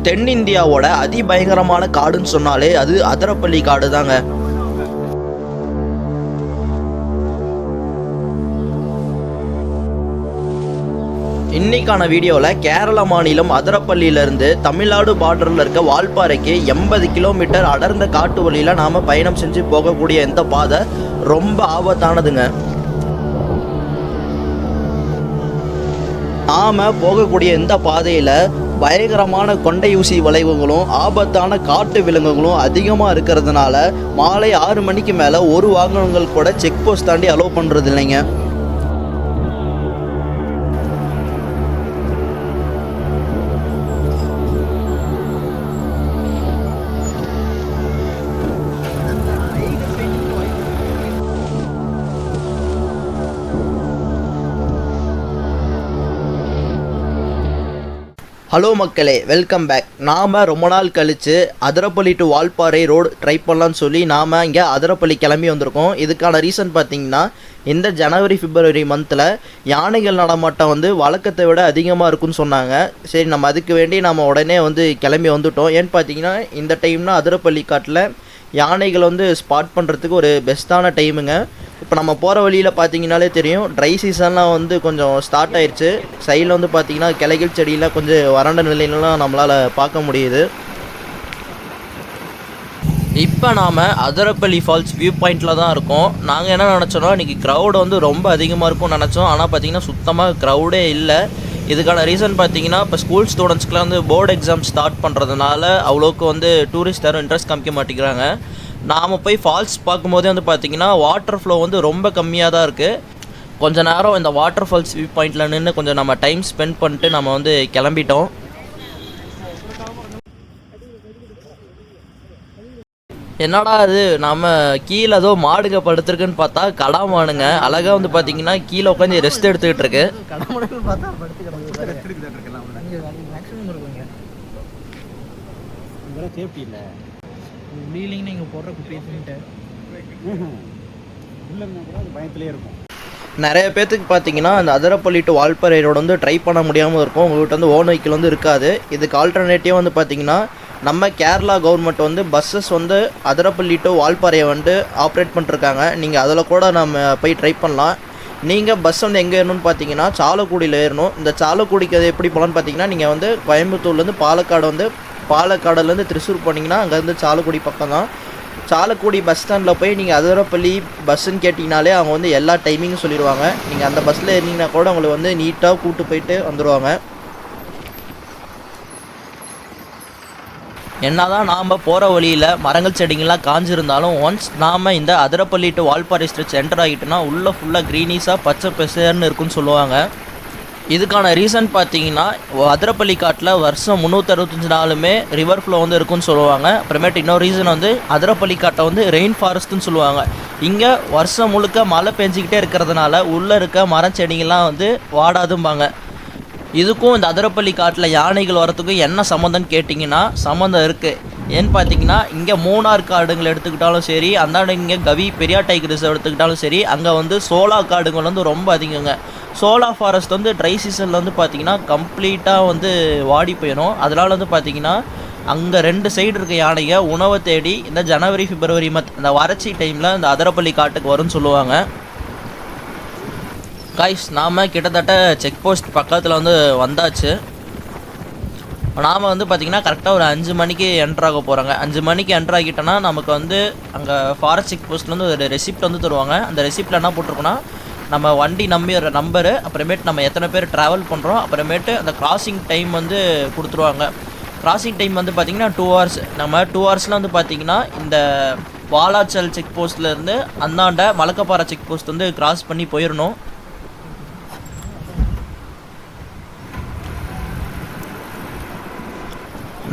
தென்னிந்தியாவோட அதிபயங்கரமான காடுன்னு சொன்னாலே அது அதிரப்பள்ளி காடு தாங்க. இன்னைக்கான வீடியோவில் கேரள மாநிலம் அதிரப்பள்ளியிலேருந்து தமிழ்நாடு பார்டரில் இருக்க வால்பாறைக்கு 80 கிலோமீட்டர் அடர்ந்த காட்டு வழியில் நாம் பயணம் செஞ்சு போகக்கூடிய இந்த பாதை ரொம்ப ஆபத்தானதுங்க. நாம் போகக்கூடிய இந்த பாதையில் பயங்கரமான கொண்டை ஊசி வளைவுகளும் ஆபத்தான காட்டு விலங்குகளும் அதிகமாக இருக்கிறதுனால மாலை 6 மணிக்கு மேலே ஒரு வாகனங்கள் கூட செக் போஸ்ட் தாண்டி அலோவ் பண்ணுறது இல்லைங்க. ஹலோ மக்களே, வெல்கம் பேக். நாம் ரொம்ப நாள் கழித்து Athirappilly to Valparai road try பண்ணலான்னு சொல்லி நாம் இங்கே அதிரப்பள்ளி கிளம்பி வந்திருக்கோம். இதுக்கான ரீசன் பார்த்திங்கன்னா, இந்த ஜனவரி பிப்ரவரி மந்தில் யானைகள் நடமாட்டம் வழக்கத்தை விட அதிகமாக இருக்குன்னு சொன்னாங்க. சரி, நம்ம அதுக்கு வேண்டி நம்ம உடனே கிளம்பி வந்துவிட்டோம். ஏன்னு பார்த்தீங்கன்னா, இந்த டைம்னா அதிரப்பள்ளி காட்டில் யானைகள் ஸ்பாட் பண்ணுறதுக்கு ஒரு பெஸ்ட்டான டைமுங்க. இப்போ நம்ம போகிற வழியில் பார்த்தீங்கன்னாலே தெரியும், ட்ரை சீசன்லாம் கொஞ்சம் ஸ்டார்ட் ஆயிடுச்சு. சைடில் பார்த்தீங்கன்னா கிளைகள் செடியெலாம் கொஞ்சம் வறண்ட நிலையிலலாம் நம்மளால் பார்க்க முடியுது. இப்போ நாம் அதிரப்பள்ளி ஃபால்ஸ் வியூ பாயிண்டில் தான் இருக்கோம். நாங்கள் என்ன நினச்சோன்னா, இன்றைக்கி க்ரௌடு ரொம்ப அதிகமாக இருக்கும்னு நினச்சோம். ஆனால் பார்த்திங்கன்னா சுத்தமாக க்ரௌடே இல்லை. இதுக்கான ரீசன் பார்த்தீங்கன்னா, இப்போ ஸ்கூல் ஸ்டூடெண்ட்ஸ்க்குலாம் போர்டு எக்ஸாம் ஸ்டார்ட் பண்ணுறதுனால அவ்வளோக்கு டூரிஸ்ட் யாரும் இன்ட்ரெஸ்ட் காமிக்க மாட்டேங்கிறாங்க. நாம் போய் ஃபால்ஸ் பார்க்கும்போதே பார்த்திங்கன்னா வாட்டர் ஃப்ளோ ரொம்ப கம்மியாக தான் இருக்குது. கொஞ்ச நேரம் இந்த வாட்டர் ஃபால்ஸ் வியூ பாயிண்டில் நின்று கொஞ்சம் நம்ம டைம் ஸ்பெண்ட் பண்ணிட்டு நம்ம கிளம்பிட்டோம். என்னடா அது, நம்ம கீழே ஏதோ மாடுங்க படுத்துருக்குன்னு பார்த்தா கடாமானுங்க அழகாக பார்த்தீங்கன்னா கீழே உட்காந்து ரெஸ்ட் எடுத்துக்கிட்டு இருக்கு. நிறைய பேர்த்துக்கு பார்த்தீங்கன்னா அந்த Athirappilly to Valparai road try பண்ண முடியாமல் இருக்கும். உங்கள்கிட்ட ஓன் வெஹிக்கிள் இருக்காது. இதுக்கு ஆல்டர்னேட்டிவ் பார்த்தீங்கன்னா, நம்ம Kerala government buses Athirappilly to வால்பாறையை ஆப்ரேட் பண்ணிருக்காங்க. நீங்கள் அதில் கூட நம்ம போய் ட்ரை பண்ணலாம். நீங்கள் பஸ் எங்கே ஏறணும்னு பார்த்தீங்கன்னா, சாலக்குடியில் ஏறணும். இந்த சாலக்குடிக்கு அது எப்படி போகலான்னு பார்த்தீங்கன்னா, நீங்கள் கோயம்புத்தூர்லேருந்து பாலக்காடு பாலக்காடுலேருந்து திருச்சூர் போனீங்கன்னா அங்கேருந்து சாலக்குடி பக்கம் தான். சாலக்குடி பஸ் ஸ்டாண்டில் போய் நீங்கள் அதிரப்பள்ளி பஸ்ஸுன்னு கேட்டிங்கனாலே அவங்க எல்லா டைமிங்கும் சொல்லிடுவாங்க. நீங்கள் அந்த பஸ்ஸில் ஏறினீங்கன்னா கூட உங்களை நீட்டாக கூப்பிட்டு போயிட்டு வந்துடுவாங்க. என்னதான் நாம் போகிற வழியில் மரங்கள் செடிங்கள்லாம் காஞ்சிருந்தாலும், ஒன்ஸ் நாம் இந்த Athirappilly to Valparai stretch enter ஆகிட்டோன்னா உள்ளே ஃபுல்லாக க்ரீனிஸாக பச்சை பசேர்னு இருக்குன்னு சொல்லுவாங்க. இதுக்கான ரீசன் பார்த்தீங்கன்னா, அதிரப்பள்ளி காட்டில் வருஷம் 365 நாளுமே ரிவர் ஃப்ளோ இருக்குன்னு சொல்லுவாங்க. அப்புறமேட்டு இன்னொரு ரீசன் அதிரப்பள்ளி காட்டை ரெயின் ஃபாரஸ்ட்டுன்னு சொல்லுவாங்க. இங்கே வருஷம் முழுக்க மழை பெஞ்சிக்கிட்டே இருக்கிறதுனால உள்ளே இருக்க மரம் செடிங்கள்லாம் வாடாதும்பாங்க. இதுக்கும் இந்த அதிரப்பள்ளி காட்டில் யானைகள் வரத்துக்கும் என்ன சம்மந்தம்னு கேட்டிங்கன்னா, சம்மந்தம் இருக்குது. ஏன்னு பார்த்தீங்கன்னா, இங்கே மூணார் காடுங்களை எடுத்துக்கிட்டாலும் சரி, அந்தாண்ட இங்கே கவி பெரியார் டைகர் ரிசர்வ் எடுத்துக்கிட்டாலும் சரி, அங்கே சோலா காடுகள் ரொம்ப அதிகங்க. சோலா ஃபாரஸ்ட் ட்ரை சீசனில் பார்த்தீங்கன்னா கம்ப்ளீட்டாக வாடி போயிடும். அதனால் பார்த்தீங்கன்னா அங்கே 2 சைடு இருக்க யானைங்க உணவை தேடி இந்த ஜனவரி பிப்ரவரி மந்த் இந்த வறட்சி டைமில் இந்த அதிரப்பள்ளி காட்டுக்கு வரும்னு சொல்லுவாங்க. காய்ஸ், நாம் கிட்டத்தட்ட செக் போஸ்ட் பக்கத்தில் வந்தாச்சு. நாம் பார்த்திங்கன்னா கரெக்டாக ஒரு 5 மணிக்கு என்ட்ராக போகிறாங்க. 5 மணிக்கு என்ட்ரு ஆகிட்டோன்னா நமக்கு அங்கே ஃபாரஸ்ட் செக் போஸ்ட்லேருந்து ஒரு ரெசிப்ட் தருவாங்க. அந்த ரெசிப்டில் என்ன போட்டிருக்கோன்னா, நம்ம வண்டி நம்பரு, அப்புறமேட்டு நம்ம எத்தனை பேர் ட்ராவல் பண்ணுறோம், அப்புறமேட்டு அந்த கிராசிங் டைம் கொடுத்துருவாங்க. கிராசிங் டைம் பார்த்திங்கன்னா 2 hours. நம்ம 2 ஹவர்ஸில் பார்த்திங்கன்னா இந்த வாலாச்சல் செக் போஸ்ட்லேருந்து அந்தாண்ட மலக்கப்பாறை செக் போஸ்ட் கிராஸ் பண்ணி போயிடணும்.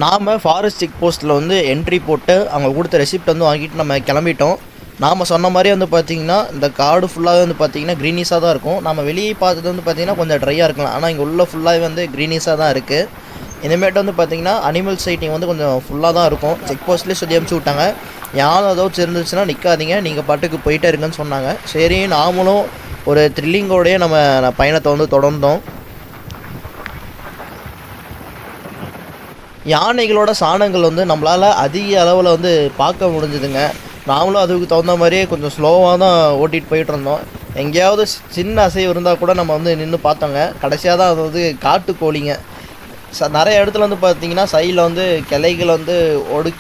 நாம் ஃபாரஸ்ட் செக் போஸ்ட்டில் என்ட்ரி போட்டு அவங்க கொடுத்த ரெசிப்ட் வாங்கிட்டு நம்ம கிளம்பிட்டோம். நாம் சொன்ன மாதிரி பார்த்திங்கன்னா இந்த காடு ஃபுல்லாகவே பார்த்திங்கன்னா க்ரீனிஸாக தான் இருக்கும். நம்ம வெளியே பார்த்தது பார்த்திங்கன்னா கொஞ்சம் ட்ரையாக இருக்கலாம். ஆனால் இங்கே உள்ள ஃபுல்லாகவே க்ரீனிஸாக தான் இருக்குது. இனிமேட்டு பார்த்திங்கன்னா அனிமல் சைட்டிங் கொஞ்சம் ஃபுல்லாக தான் இருக்கும். செக் போஸ்ட்லேயே சொல்லி அனுப்பிச்சி விட்டாங்க, யாரும் ஏதாச்சும் இருந்துச்சுன்னா நிற்காதீங்க, நீங்கள் பாட்டுக்கு போயிட்டே இருங்கன்னு சொன்னாங்க. சரி, நாமளும் ஒரு த்ரில்லிங்கோடையே நம்ம பயணத்தை தொடர்ந்தோம். யானைகளோட சாணங்கள் வந்து நம்மளால் அதிக அளவில் வந்து பார்க்க முடிஞ்சுதுங்க. நாமளும் அதுக்கு தகுந்த மாதிரியே கொஞ்சம் ஸ்லோவாக தான் ஓட்டிகிட்டு போயிட்டு இருந்தோம். எங்கேயாவது சின்ன அசைவு இருந்தால் கூட நம்ம வந்து நின்று பார்த்தோங்க. கடைசியாக தான் அது வந்து காட்டுக்கோழிங்க. நிறைய இடத்துல வந்து பார்த்தீங்கன்னா சைடில் வந்து கிளைகள் வந்து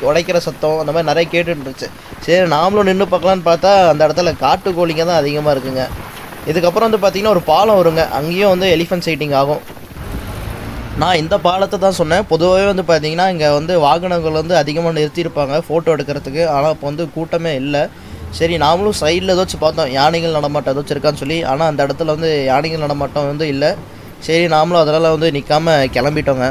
உடைக்கிற சத்தம் அந்த மாதிரி நிறைய கேட்டுட்டு இருந்துச்சு. சரி நாமளும் நின்று பார்க்கலான்னு பார்த்தா அந்த இடத்துல காட்டுக்கோழிங்க தான் அதிகமாக இருக்குங்க. இதுக்கப்புறம் வந்து பார்த்திங்கன்னா ஒரு பாலம் வருங்க, அங்கேயும் வந்து எலிஃபென்ட் சைட்டிங் ஆகும். நான் இந்த பாலத்தை தான் சொன்னேன். பொதுவாகவே வந்து பார்த்தீங்கன்னா இங்கே வந்து வாகனங்கள் வந்து அதிகமாக நிறுத்தியிருப்பாங்க ஃபோட்டோ எடுக்கிறதுக்கு. ஆனால் இப்போ வந்து கூட்டமே இல்லை. சரி நாமளும் சைடில் ஏதாச்சும் பார்த்தோம் யானைகள் நடமாட்டம் ஏதாச்சும் இருக்கான்னு சொல்லி. ஆனால் அந்த இடத்துல வந்து யானைகள் நடமாட்டம் வந்து இல்லை. சரி நாமளும் அதனால் வந்து நிற்காமல் கிளம்பிட்டோங்க.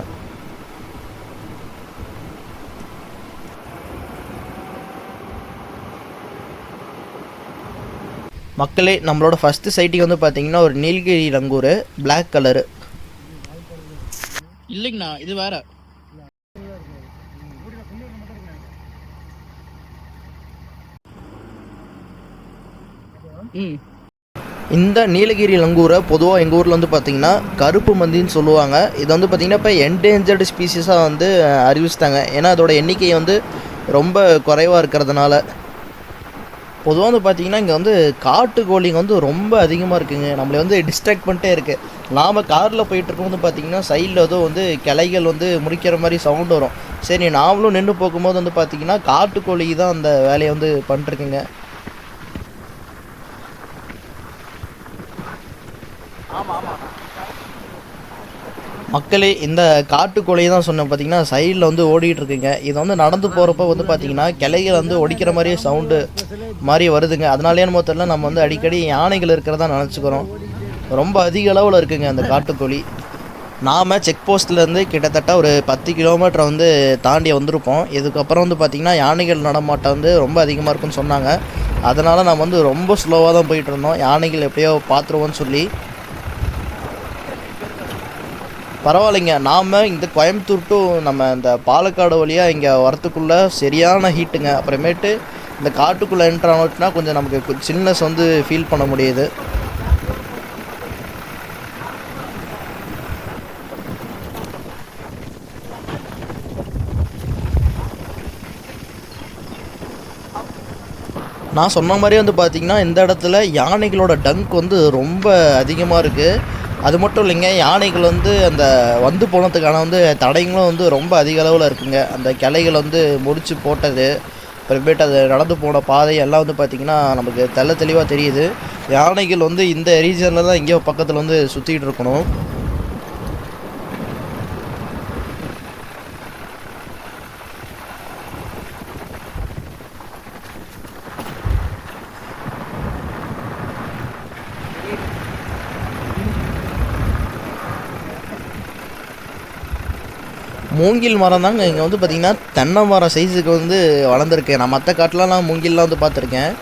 மக்களே, நம்மளோட ஃபஸ்ட்டு சைட்டிங் வந்து பார்த்தீங்கன்னா ஒரு நீலகிரி லங்கூர் பிளாக் கலரு. இல்லைங்கண்ணா, இது வேற. இந்த நீலகிரி லங்கூரை பொதுவாக எங்கள் ஊரில் வந்து பார்த்திங்கன்னா கருப்பு மந்தின்னு சொல்லுவாங்க. இது வந்து பார்த்திங்கன்னா இப்போ என்டேஞ்சர்டு ஸ்பீசிஸாக வந்து அறிவிச்சிட்டாங்க. ஏன்னா அதோட எண்ணிக்கை வந்து ரொம்ப குறைவாக இருக்கிறதுனால. பொதுவாக வந்து பார்த்திங்கன்னா இங்கே வந்து காட்டுக்கோழிங்க வந்து ரொம்ப அதிகமாக இருக்குங்க. நம்மளை வந்து டிஸ்ட்ராக்ட் பண்ணிட்டே இருக்குது. நாம் காரில் போயிட்டுருக்கோம் வந்து பார்த்திங்கன்னா சைடில் ஏதோ வந்து கிளைகள் வந்து முடிக்கிற மாதிரி சவுண்டு வரும். சரி நாமளும் நின்று போகும்போது வந்து பார்த்திங்கன்னா காட்டுக்கோழி தான் அந்த வேலையை வந்து பண்ணிட்டுருக்குங்க. மக்களே, இந்த காட்டுக்கோழியை தான் சொன்னேன் பார்த்திங்கன்னா சைடில் வந்து ஓடிட்டு இருக்குங்க. இது வந்து நடந்து போகிறப்ப வந்து பார்த்திங்கன்னா கிளைகள் வந்து ஒடிக்கிற மாதிரியே சவுண்டு மாதிரி வருதுங்க. அதனாலே நம்ம தெரியல, நம்ம வந்து அடிக்கடி யானைகள் இருக்கிறதா நினச்சிக்கிறோம். ரொம்ப அதிக அளவில் இருக்குங்க அந்த காட்டுக்கோழி. நாம் செக் போஸ்ட்லேருந்து கிட்டத்தட்ட ஒரு 10 கிலோமீட்டர் வந்து தாண்டி வந்திருப்போம். இதுக்கப்புறம் வந்து பார்த்திங்கன்னா யானைகள் நடமாட்டம் வந்து ரொம்ப அதிகமாக இருக்குன்னு சொன்னாங்க. அதனால் நம்ம வந்து ரொம்ப ஸ்லோவாக தான் போயிட்டு இருந்தோம், யானைகள் எப்படியோ பார்த்துருவோன்னு சொல்லி. பரவாயில்லைங்க, நாம் இந்த கோயம்புத்தூர் டு நம்ம இந்த பாலக்காடு வழியாக இங்கே வரத்துக்குள்ளே சரியான ஹீட்டுங்க. அப்புறமேட்டு இந்த காட்டுக்குள்ளே என்ட்ரு ஆனோட்டுனா கொஞ்சம் நமக்கு சில்னஸ் வந்து ஃபீல் பண்ண முடியுது. நான் சொன்ன மாதிரியே வந்து பார்த்திங்கன்னா இந்த இடத்துல யானைகளோட டங்க் வந்து ரொம்ப அதிகமாக இருக்குது. அது மட்டும் இல்லைங்க, யானைகள் வந்து அந்த வந்து போனதுக்கான வந்து தடைங்களும் வந்து ரொம்ப அதிக அளவில் இருக்குங்க. அந்த கிளைகள் வந்து முடிச்சு போட்டது, அப்புறமேட்டு அது நடந்து போன பாதை எல்லாம் வந்து பார்த்திங்கன்னா நமக்கு தெளிவாக தெரியுது. யானைகள் வந்து இந்த ரீஜனில் தான் எங்கேயோ பக்கத்தில் வந்து சுற்றிக்கிட்டு இருக்கணும். மூங்கில் மரம் தாங்க இங்கே வந்து பார்த்திங்கன்னா தென்னை மரம் சைஸுக்கு வந்து வளர்ந்துருக்கு. நான் மற்ற காட்டிலலாம் மூங்கில்லாம் வந்து பார்த்துருக்கேன்,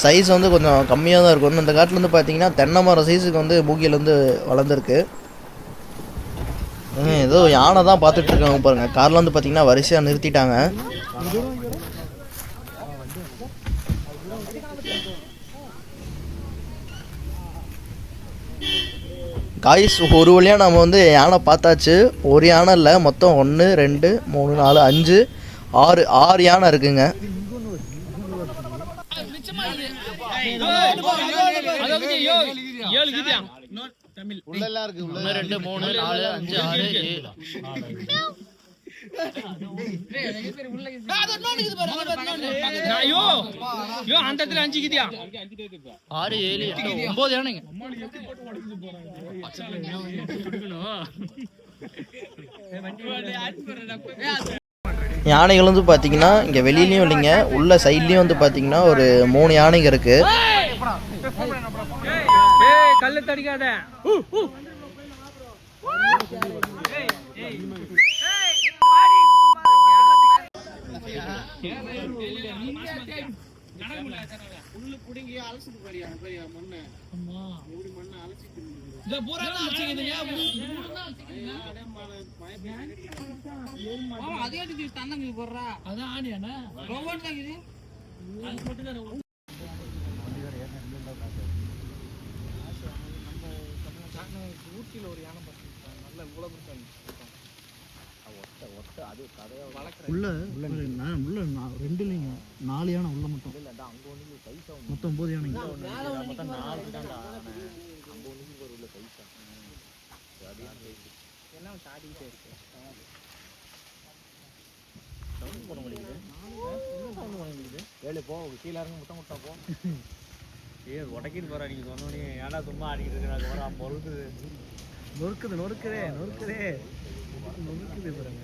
சைஸ் வந்து கொஞ்சம் கம்மியாக தான் இருக்கும். இந்த காட்டில் வந்து பார்த்திங்கன்னா தென்னை மரம் சைஸுக்கு வந்து மூங்கில் வந்து வளர்ந்துருக்கு. ஏதோ யானை தான் பார்த்துட்ருக்காங்க பாருங்கள். காரில் வந்து பார்த்திங்கன்னா வரிசையாக நிறுத்திட்டாங்க. காய்ஸ், ஒரு வழியாக நம்ம வந்து யானை பார்த்தாச்சு. ஒரு யானை இல்லை, மொத்தம் 1 2 3 4 5 6 யானை இருக்குங்க. அந்த இடத்துல 5 கிதியா 6 7 8 9 யானைங்க. யானைகள் வந்து பார்த்தீங்கன்னா இங்கே வெளியிலையும் இல்லைங்க, உள்ள சைட்லேயும் வந்து பார்த்தீங்கன்னா ஒரு 3 யானைங்க இருக்குது. கல்லு தடிக்காத. ஊட்டியில் ஒரு யானை பார்த்துருக்கேன், நல்ல இவ்வளோ உள்ள நான் உள்ள 2 இல்லைங்க 4 யானை உள்ள மட்டும் மொத்தம் 9 யானைங்க மொத்தம் 4 தான்டா எல்லாம் சாடிக்கிட்டே இருக்கு சவுண்ட் போட முடியுது ஏழு போ கீழே இறங்க முட்டை முட்டை போ உடக்கிட்டு போறா நீங்க சொன்னோடனே ஏன்னா சும்மா ஆடிக்கிட்டு இருக்கிறாங்க போறா பொழுது நொறுக்குதே பாருங்க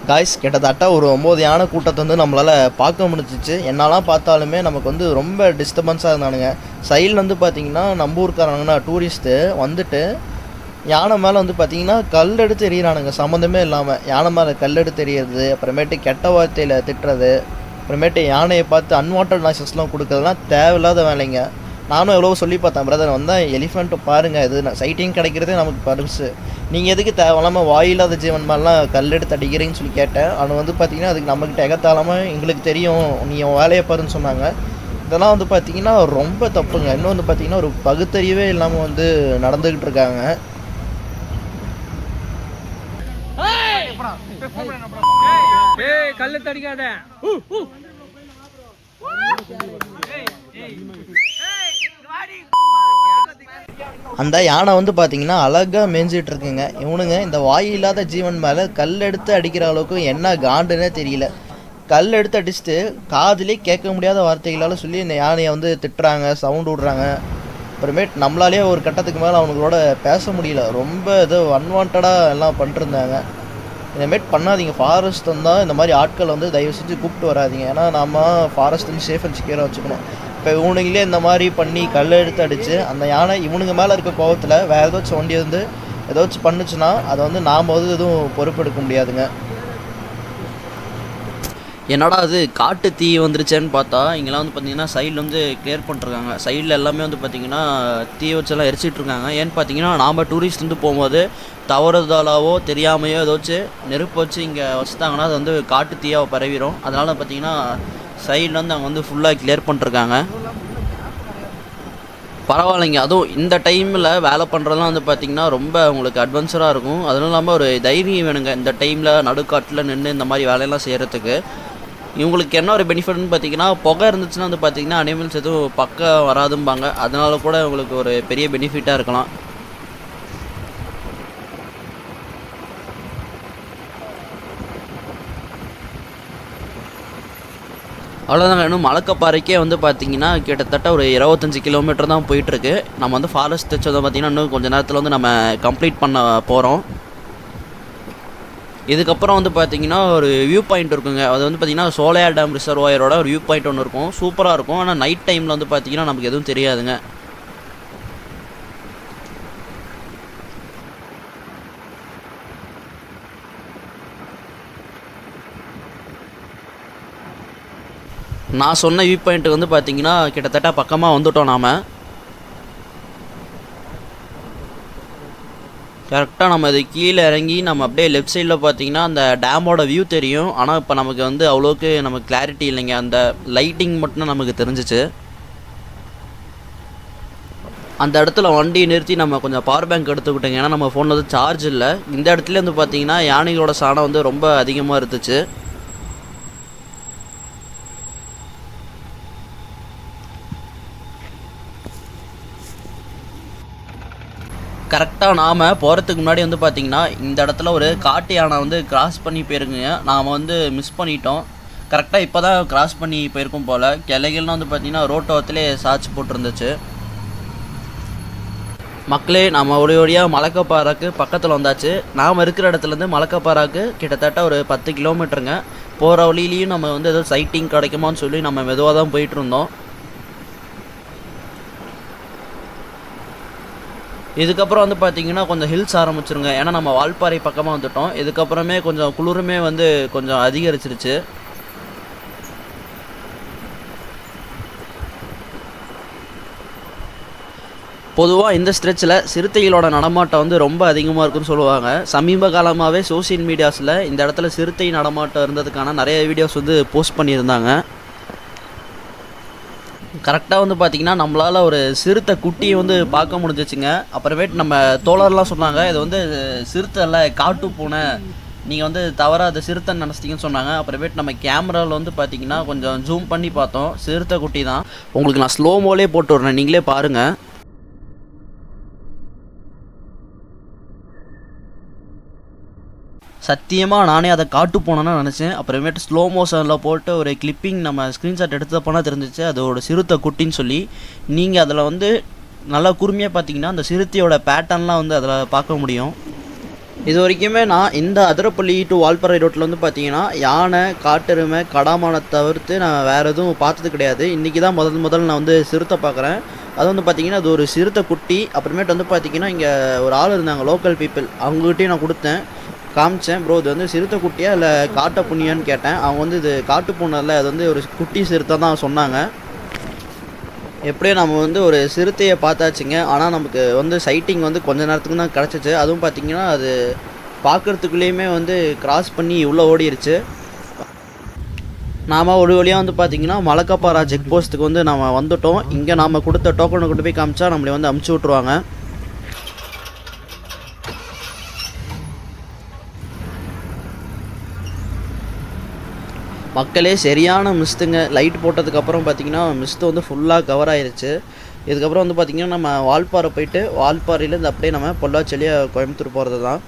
காய்ஸ் கிட்டத்தட்ட ஒரு 9 யானை கூட்டத்தை வந்து நம்மளால் பார்க்க முடிஞ்சிச்சு. என்னெல்லாம் பார்த்தாலுமே நமக்கு வந்து ரொம்ப டிஸ்டர்பன்ஸாக இருந்தானுங்க. சைடில் வந்து பார்த்திங்கன்னா நம்ம ஊருக்காரங்கன்னா டூரிஸ்ட்டு வந்துட்டு யானை மேலே வந்து பார்த்திங்கன்னா கல் எடுத்து எறிகிறானுங்க சம்மந்தமே இல்லாமல். யானை மேலே கல் எடுத்து எறிகிறது, அப்புறமேட்டு கெட்ட வார்த்தையில் திட்டுறது, அப்புறமேட்டு யானையை பார்த்து அன்வான்ட் நாய்ஸஸ்லாம் கொடுக்குறதுலாம் தேவையில்லாத வேலைங்க. நானும் எவ்வளோ சொல்லி பார்த்தேன், பிரதர் வந்தால் எலிஃபெண்ட்டு பாருங்கள், இது சைட்டிங் கிடைக்கிறதே நமக்கு பரிசு, நீங்கள் எதுக்கு தேவையில்லாமல் வாயில்லாத ஜீவன் மாதிரிலாம் கல் எடுத்து அடிக்கிறீங்கன்னு சொல்லி கேட்டேன். அவனு வந்து பார்த்திங்கன்னா அதுக்கு நம்மக்கிட்ட எகத்தாலாமல் எங்களுக்கு தெரியும், நீ உன் வேலையை பாருன்னு சொன்னாங்க. இதெல்லாம் வந்து பார்த்திங்கன்னா ரொம்ப தப்புங்க. இன்னும் வந்து பார்த்திங்கன்னா ஒரு பகுத்தறிவே இல்லாமல் வந்து நடந்துக்கிட்டு இருக்காங்க. கல்லு தடிக்காத அந்த யானை வந்து பார்த்திங்கன்னா அழகாக மேய்ஞ்சிட்டு இருக்குங்க. இவனுங்க இந்த வாயில்லாத ஜீவன் மேலே கல் எடுத்து அடிக்கிற அளவுக்கு என்ன காண்டுன்னே தெரியல. கல் எடுத்து அடிச்சுட்டு காதுலேயே கேட்க முடியாத வார்த்தைகளால் சொல்லி இந்த யானையை வந்து திட்டுறாங்க, சவுண்டு விடுறாங்க. அப்புறமேட்டு நம்மளாலேயே ஒரு கட்டத்துக்கு மேலே அவனுங்களோட பேச முடியல. ரொம்ப ஏதோ அன்வான்டாக எல்லாம் பண்ணிருந்தாங்க. இந்தமாரி பண்ணாதீங்க. ஃபாரஸ்ட் வந்தால் இந்த மாதிரி ஆட்கள் வந்து தயவு செஞ்சு கூப்பிட்டு வராதிங்க. ஏன்னா நம்ம ஃபாரஸ்ட் வந்து சேஃப் அண்ட் செக்யூராக வச்சுக்கணும். இப்போ இவனுங்களே இந்த மாதிரி பண்ணி கல் எடுத்து அடித்து அந்த யானை இவனுங்க மேலே இருக்க கோபத்தில் வேறு ஏதாச்சும் வண்டி வந்து ஏதாச்சும் பண்ணுச்சுன்னா அதை வந்து நாம் வந்து எதுவும் பொறுப்பெடுக்க முடியாதுங்க. என்னடா அது காட்டு தீ வந்துருச்சேன்னு பார்த்தா இங்கெல்லாம் வந்து பார்த்திங்கன்னா சைடில் வந்து கிளியர் பண்ணிருக்காங்க. சைடில் எல்லாமே வந்து பார்த்திங்கன்னா தீ வச்செல்லாம் எரிச்சிட்ருக்காங்க. ஏன்னு பார்த்தீங்கன்னா நாம் டூரிஸ்ட் வந்து போகும்போது தவறுதலாவோ தெரியாமையோ ஏதாச்சும் நெருப்பு வச்சு இங்கே வச்சுட்டாங்கன்னா அது வந்து காட்டு தீயாக பரவிடும். அதனால் பார்த்திங்கன்னா சைடில் வந்து அவங்க வந்து ஃபுல்லாக கிளியர் பண்ணிருக்காங்க. பரவாயில்லைங்க. அதுவும் இந்த டைமில் வேலை பண்ணுறதுலாம் வந்து பார்த்திங்கன்னா ரொம்ப உங்களுக்கு அட்வென்ச்சராக இருக்கும். அதுவும் இல்லாமல் ஒரு தைரியம் வேணுங்க இந்த டைமில் நடுக்காட்டில் நின்று இந்த மாதிரி வேலையெல்லாம் செய்கிறதுக்கு. இவங்களுக்கு என்ன ஒரு பெனிஃபிட்னு பார்த்தீங்கன்னா புகை இருந்துச்சுன்னா வந்து பார்த்திங்கன்னா அனிமல்ஸ் எதுவும் பக்கம் வராதும்பாங்க. அதனால கூட உங்களுக்கு ஒரு பெரிய பெனிஃபிட்டாக இருக்கலாம். அவ்வளோதாங்க. இன்னும் மலக்கப்பாறைக்கே வந்து பார்த்திங்கன்னா கிட்டத்தட்ட ஒரு 25 கிலோமீட்டர் தான் போயிட்டுருக்கு. நம்ம வந்து ஃபாரஸ்ட் டச் வந்து பார்த்திங்கன்னா இன்னும் கொஞ்சம் நேரத்தில் வந்து நம்ம கம்ப்ளீட் பண்ண போகிறோம். இதுக்கப்புறம் வந்து பார்த்திங்கன்னா ஒரு வியூ பாயிண்ட் இருக்குங்க. அது வந்து பார்த்திங்கன்னா சோலையார் டேம் ரிசர்வாயரோட ஒரு வியூ பாயிண்ட் ஒன்று இருக்கும். சூப்பராக இருக்கும். ஆனால் நைட் டைமில் வந்து பார்த்திங்கன்னா நமக்கு எதுவும் தெரியாதுங்க. நான் சொன்ன வியூ பாயிண்ட்டுக்கு வந்து பார்த்திங்கன்னா கிட்டத்தட்ட பக்கமாக வந்துவிட்டோம். நாம் கரெக்டாக நம்ம இது கீழே இறங்கி நம்ம அப்படியே லெஃப்ட் சைடில் பார்த்திங்கன்னா அந்த டேமோட வியூ தெரியும். ஆனால் இப்போ நமக்கு வந்து அவ்வளோக்கு நமக்கு கிளாரிட்டி இல்லைங்க. அந்த லைட்டிங் மட்டும் நமக்கு தெரிஞ்சிச்சு. அந்த இடத்துல வண்டி நிறுத்தி நம்ம கொஞ்சம் பவர் பேங்க் எடுத்துக்கிட்டோங்க. ஏன்னா நம்ம ஃபோனில் வந்து சார்ஜ் இல்லை. இந்த இடத்துல வந்து பார்த்திங்கன்னா யானைகளோட சாணம் வந்து ரொம்ப அதிகமாக இருந்துச்சு. கரெக்டாக நாம் போகிறதுக்கு முன்னாடி வந்து பார்த்திங்கன்னா இந்த இடத்துல ஒரு காட்டு யானை வந்து கிராஸ் பண்ணி போயிருக்குங்க. நாம் வந்து மிஸ் பண்ணிட்டோம். கரெக்டாக இப்போ தான் கிராஸ் பண்ணி போயிருக்கோம் போல். கிளைகள்லாம் வந்து பார்த்திங்கன்னா ரோட்டோரத்துலேயே சாய்ச்சி போட்டிருந்துச்சு. மக்களே நம்ம ஒடியாக மலக்கப்பாறைக்கு பக்கத்தில் வந்தாச்சு. நாம் இருக்கிற இடத்துலேருந்து மலக்கப்பாறைக்கு கிட்டத்தட்ட ஒரு 10 கிலோமீட்டருங்க. போகிற வழியிலையும் நம்ம வந்து ஏதோ சைட்டிங் கிடைக்குமான்னு சொல்லி நம்ம மெதுவாக தான் போயிட்டுருந்தோம். இதுக்கப்புறம் வந்து பார்த்திங்கன்னா கொஞ்சம் ஹில்ஸ் ஆரம்பிச்சிருங்க. ஏன்னா நம்ம வால்பாறை பக்கமாக வந்துட்டோம். இதுக்கப்புறமே கொஞ்சம் குளிருமே வந்து கொஞ்சம் அதிகரிச்சிருச்சு. பொதுவாக இந்த ஸ்ட்ரெச்சில் சிறுத்தைகளோட நடமாட்டம் வந்து ரொம்ப அதிகமாக இருக்குன்னு சொல்லுவாங்க. சமீப காலமாகவே சோஷியல் மீடியாஸில் இந்த இடத்துல சிறுத்தை நடமாட்டம் இருந்ததுக்கான நிறைய வீடியோஸ் வந்து போஸ்ட் பண்ணியிருந்தாங்க. கரெக்டாக வந்து பார்த்திங்கன்னா நம்மளால் ஒரு சிறுத்தை குட்டியை வந்து பார்க்க முடிஞ்சிச்சுங்க. அப்புறமேட்டு நம்ம தோழர்லாம் சொன்னாங்க இது வந்து சிறுத்தை இல்லை காட்டு பூனை, நீங்கள் வந்து தவறாக அது சிறுத்தைன்னு நினச்சிட்டிங்கன்னு சொன்னாங்க. அப்புறமேட்டு நம்ம கேமராவில் வந்து பார்த்திங்கன்னா கொஞ்சம் ஜூம் பண்ணி பார்த்தோம், சிறுத்தை குட்டி தான். உங்களுக்கு நான் ஸ்லோ மோலே போட்டு விட்றேன், நீங்களே பாருங்கள். சத்தியமாக நானே அதை காட்டு போனேன்னு நினச்சேன். அப்புறமேட்டு ஸ்லோ மோஷனில் போட்டு ஒரு கிளிப்பிங் நம்ம ஸ்க்ரீன்ஷாட் எடுத்தப்போனா தெரிஞ்சிச்சு அதோட சிறுத்தை குட்டின்னு சொல்லி. நீங்கள் அதில் வந்து நல்லா குறுமையாக பார்த்தீங்கன்னா அந்த சிறுத்தையோட பேட்டர்ன்லாம் வந்து அதில் பார்க்க முடியும். இது வரைக்குமே நான் இந்த அதிரப்பள்ளி டு வால்பாறை ரோட்டில் வந்து பார்த்தீங்கன்னா யானை, காட்டெருமை, கடாமானை தவிர்த்து நான் வேறு எதுவும் பார்த்தது கிடையாது. இன்றைக்கி தான் முதல் நான் வந்து சிறுத்தை பார்க்குறேன். அது வந்து பார்த்திங்கன்னா அது ஒரு சிறுத்தை குட்டி. அப்புறமேட்டு வந்து பார்த்திங்கன்னா இங்கே ஒரு ஆள் இருந்தாங்க லோக்கல் பீப்புள், அவங்ககிட்டையும் நான் கொடுத்தேன், காமிச்சேன். ப்ரோ இது வந்து சிறுத்தை குட்டியா இல்லை காட்டு புண்ணியான்னு கேட்டேன். அவங்க வந்து இது காட்டு பூனை இல்லை, அது வந்து ஒரு குட்டி சிறுத்தை தான் சொன்னாங்க. எப்படியோ நம்ம வந்து ஒரு சிறுத்தையை பார்த்தாச்சுங்க. ஆனால் நமக்கு வந்து சைட்டிங் வந்து கொஞ்ச நேரத்துக்கு தான் கிடச்சிச்சு. அதுவும் பார்த்திங்கன்னா அது பார்க்குறதுக்குள்ளேயுமே வந்து கிராஸ் பண்ணி உள்ளே ஓடிடுச்சு. நாம் ஒரு வழியாக வந்து பார்த்திங்கன்னா மலக்கப்பாரா செக் போஸ்ட்டுக்கு வந்து நம்ம வந்துவிட்டோம். இங்கே நாம் கொடுத்த டோக்கனை கொண்டு போய் காமிச்சா நம்மளை வந்து அமுச்சு விட்ருவாங்க. மக்களே சரியான மிஸ்ட்டுங்க. லைட் போட்டதுக்கப்புறம் பார்த்திங்கன்னா மிஸ்ட்டு வந்து ஃபுல்லாக கவர் ஆயிடுச்சு. இதுக்கப்புறம் வந்து பார்த்திங்கன்னா நம்ம வால்பாறை போயிட்டு வால்பாறையிலேருந்து அப்படியே நம்ம பொள்ளாச்சியாக கோயம்புத்தூர் போகிறது தான்.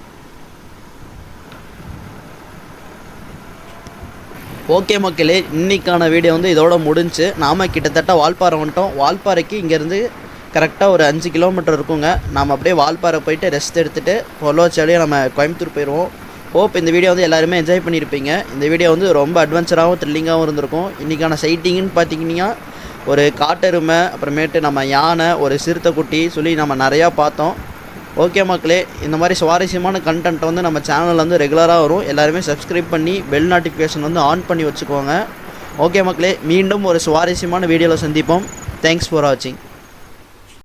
ஓகே மக்களே, இன்றைக்கான வீடியோ வந்து இதோட முடிஞ்சு. நாம் கிட்டத்தட்ட வால்பாறை வந்துட்டோம். வால்பாறைக்கு இங்கேருந்து கரெக்டாக ஒரு 5 கிலோமீட்டர் இருக்குங்க. நாம் அப்படியே வால்பாறை போயிட்டு ரெஸ்ட் எடுத்துகிட்டு பொள்ளாச்சியாக நம்ம கோயம்புத்தூர் போயிடுவோம். ஹோப் இந்த வீடியோ வந்து எல்லாருமே என்ஜாய் பண்ணியிருப்பீங்க. இந்த வீடியோ வந்து ரொம்ப அட்வென்ச்சராகவும் த்ரில்லிங்காகவும் இருந்திருக்கும். இன்றைக்கான சைட்டிங்னு பார்த்தீங்கன்னா ஒரு காட்டெருமை, அப்புறமேட்டு நம்ம யானை, ஒரு சிறுத்தை குட்டி சொல்லி நம்ம நிறையா பார்த்தோம். ஓகே மக்களே, இந்த மாதிரி சுவாரஸ்யமான கண்டென்ட் வந்து நம்ம சேனலில் வந்து ரெகுலராக வரும். எல்லாருமே சப்ஸ்கிரைப் பண்ணி பெல் நோட்டிஃபிகேஷன் வந்து ஆன் பண்ணி வச்சுக்கோங்க. ஓகே மக்களே, மீண்டும் ஒரு சுவாரஸ்யமான வீடியோவில் சந்திப்போம். தேங்க்ஸ் ஃபார் வாட்சிங்.